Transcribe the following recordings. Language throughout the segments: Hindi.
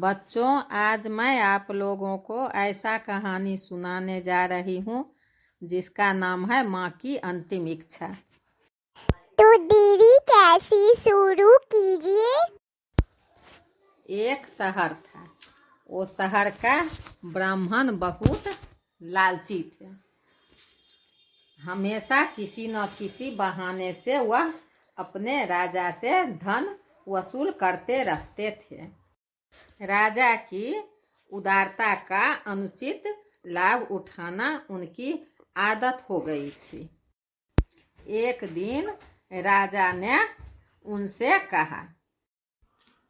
बच्चों, आज मैं आप लोगों को ऐसा कहानी सुनाने जा रही हूँ जिसका नाम है माँ की अंतिम इच्छा। तो देरी कैसी शुरू कीजिए। एक शहर था। वो शहर का ब्राह्मण बहुत लालची थे। हमेशा किसी न किसी बहाने से वह अपने राजा से धन वसूल करते रहते थे। राजा की उदारता का अनुचित लाभ उठाना उनकी आदत हो गई थी। एक दिन राजा ने उनसे कहा,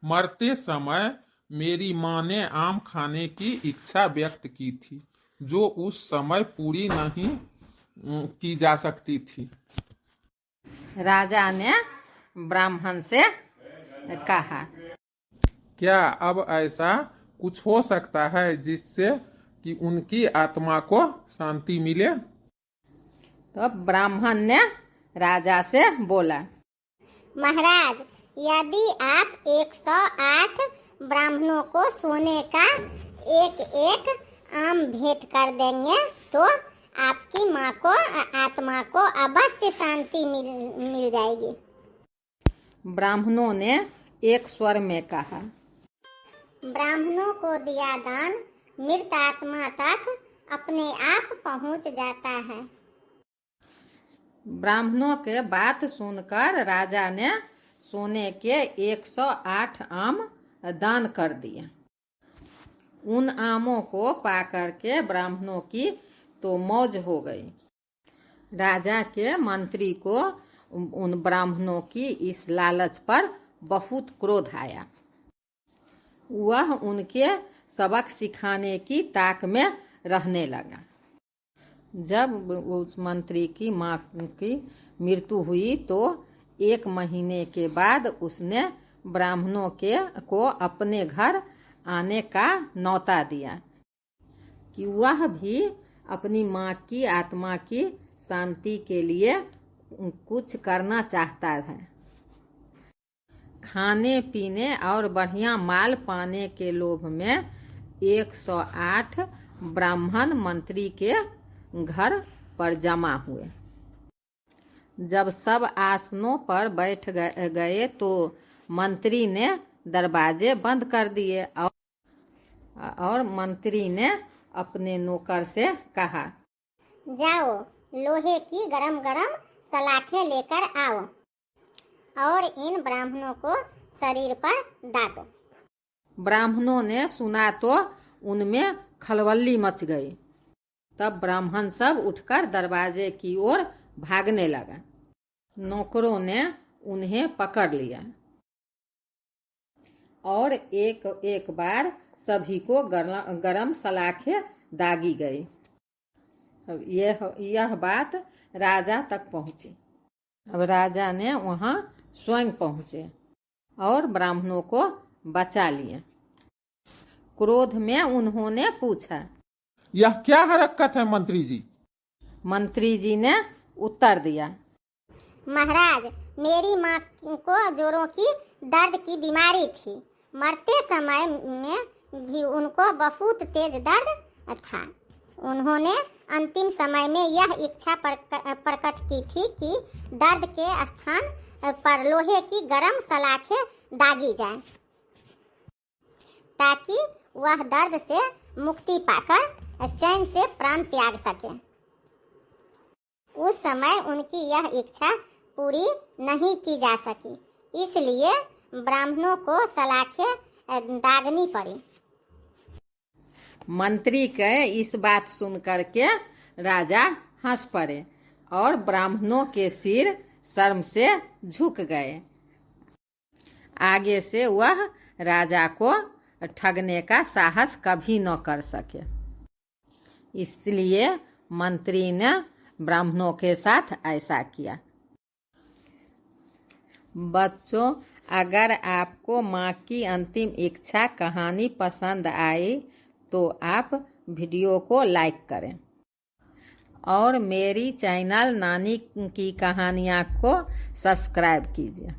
मरते समय मेरी माँ ने आम खाने की इच्छा व्यक्त की थी, जो उस समय पूरी नहीं की जा सकती थी। राजा ने ब्राह्मण से कहा, क्या अब ऐसा कुछ हो सकता है जिससे कि उनकी आत्मा को शांति मिले? तो ब्राह्मण ने राजा से बोला, महाराज, यदि आप 108 ब्राह्मणों को सोने का एक एक आम भेंट कर देंगे तो आपकी माँ को आत्मा को अवश्य शांति मिल जाएगी। ब्राह्मणों ने एक स्वर में कहा, ब्राह्मणों को दिया दान मृत आत्मा तक अपने आप पहुँच जाता है। ब्राह्मणों के बात सुनकर राजा ने सोने के 108 आम दान कर दिए। उन आमों को पाकर के ब्राह्मणों की तो मौज हो गई। राजा के मंत्री को उन ब्राह्मणों की इस लालच पर बहुत क्रोध आया। वह उनके सबक सिखाने की ताक में रहने लगा। जब उस मंत्री की माँ की मृत्यु हुई तो 1 महीने के बाद उसने ब्राह्मणों को अपने घर आने का न्योता दिया कि वह भी अपनी माँ की आत्मा की शांति के लिए कुछ करना चाहता है। खाने पीने और बढ़िया माल पाने के लोभ में 108 ब्राह्मण मंत्री के घर पर जमा हुए। जब सब आसनों पर बैठ गए तो मंत्री ने दरवाजे बंद कर दिए और मंत्री ने अपने नौकर से कहा, जाओ, लोहे की गरम गरम सलाखें लेकर आओ और इन ब्राह्मणों को शरीर पर दागो। ब्राह्मणों ने सुना तो उनमें खलबली मच गई। तब ब्राह्मण सब उठकर दरवाजे की ओर भागने लगा। नौकरों ने उन्हें पकड़ लिया और एक एक बार सभी को गरम सलाखें दागी गई। यह बात राजा तक पहुंची। अब राजा ने वहां स्वयं पहुंचे और ब्राह्मणों को बचा लिए। क्रोध में उन्होंने पूछा, यह क्या हरकत है मंत्री जी? मंत्री जी ने उत्तर दिया, महाराज, मेरी माँ को जोड़ों की दर्द की बीमारी थी। मरते समय में भी उनको बहुत तेज दर्द था। उन्होंने अंतिम समय में यह इच्छा प्रकट की थी कि दर्द के स्थान पर लोहे की गरम सलाखें दागी जाएं, ताकि वह दर्द से मुक्ति पाकर चैन से प्राण त्याग सके। उस समय उनकी यह इच्छा पूरी नहीं की जा सकी, इसलिए ब्राह्मणों को सलाखें दागनी पड़ी। मंत्री के इस बात सुन करके राजा हंस पड़े और ब्राह्मणों के सिर शर्म से झुक गए। आगे से वह राजा को ठगने का साहस कभी न कर सके। इसलिए मंत्री ने ब्राह्मणों के साथ ऐसा किया। बच्चों, अगर आपको माँ की अंतिम इच्छा कहानी पसंद आई तो आप वीडियो को लाइक करें और मेरी चैनल नानी की कहानियाँ को सब्सक्राइब कीजिए।